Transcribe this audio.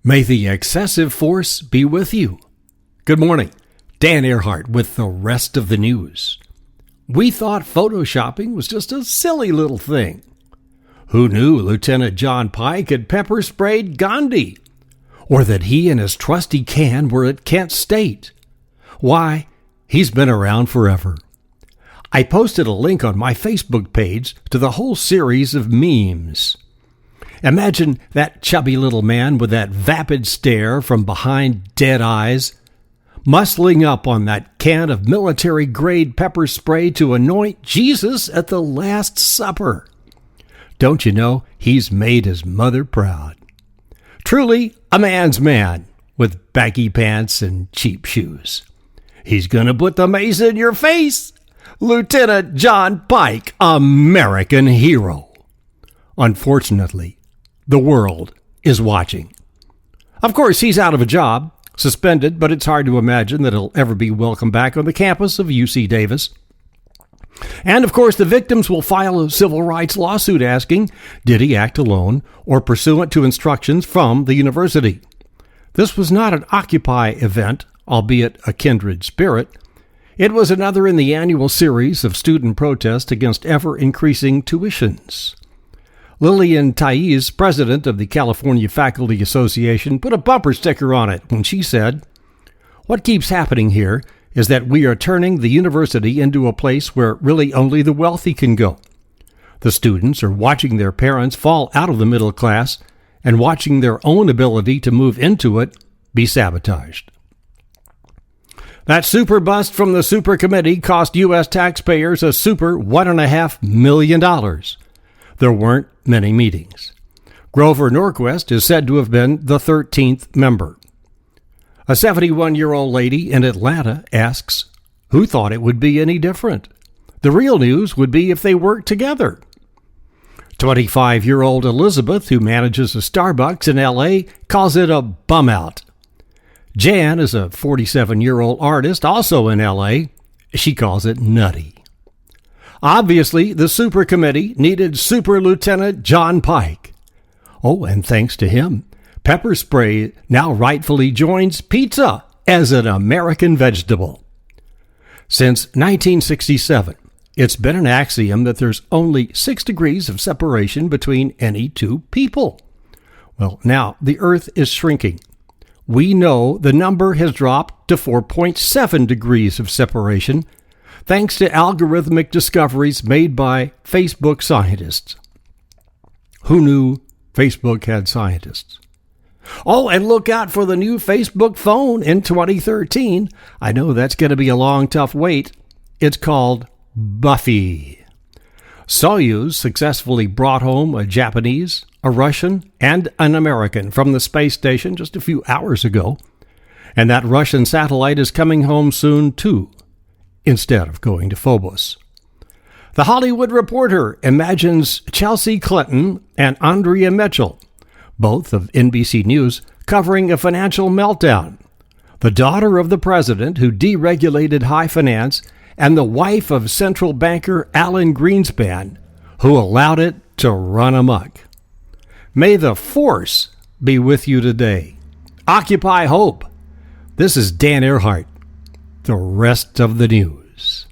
May the excessive force be with you. Good morning. Dan Earhart with the rest of the news. We thought photoshopping was just a silly little thing. Who knew Lieutenant John Pike had pepper sprayed Gandhi? Or that he and his trusty can were at Kent State? Why, he's been around forever. I posted a link on my Facebook page to the whole series of memes. Imagine that chubby little man with that vapid stare from behind dead eyes, muscling up on that can of military-grade pepper spray to anoint Jesus at the Last Supper. Don't you know he's made his mother proud? Truly a man's man with baggy pants and cheap shoes. He's gonna put the mace in your face. Lieutenant John Pike, American hero. Unfortunately, the world is watching. Of course, he's out of a job, suspended, but it's hard to imagine that he'll ever be welcome back on the campus of UC Davis. And of course, the victims will file a civil rights lawsuit asking, did he act alone or pursuant to instructions from the university? This was not an Occupy event, albeit a kindred spirit. It was another in the annual series of student protests against ever-increasing tuitions. Lillian Thais, president of the California Faculty Association, put a bumper sticker on it when she said, "What keeps happening here is that we are turning the university into a place where really only the wealthy can go. The students are watching their parents fall out of the middle class and watching their own ability to move into it be sabotaged." That super bust from the super committee cost U.S. taxpayers a super $1.5 million. There weren't many meetings. Grover Norquist is said to have been the 13th member. A 71-year-old lady in Atlanta asks, who thought it would be any different? The real news would be if they worked together. 25-year-old Elizabeth, who manages a Starbucks in L.A., calls it a bum out. Jan is a 47-year-old artist, also in L.A. She calls it nutty. Obviously, the super committee needed Super Lieutenant John Pike. Oh, and thanks to him, pepper spray now rightfully joins pizza as an American vegetable. Since 1967, it's been an axiom that there's only 6 degrees of separation between any two people. Well, now the Earth is shrinking. We know the number has dropped to 4.7 degrees of separation, thanks to algorithmic discoveries made by Facebook scientists. Who knew Facebook had scientists? Oh, and look out for the new Facebook phone in 2013. I know that's going to be a long, tough wait. It's called Buffy. Soyuz successfully brought home a Japanese, a Russian, and an American from the space station just a few hours ago. And that Russian satellite is coming home soon, too, instead of going to Phobos. The Hollywood Reporter imagines Chelsea Clinton and Andrea Mitchell, both of NBC News, covering a financial meltdown. The daughter of the president who deregulated high finance and the wife of central banker Alan Greenspan, who allowed it to run amok. May the force be with you today. Occupy hope. This is Dan Earhart. The rest of the news.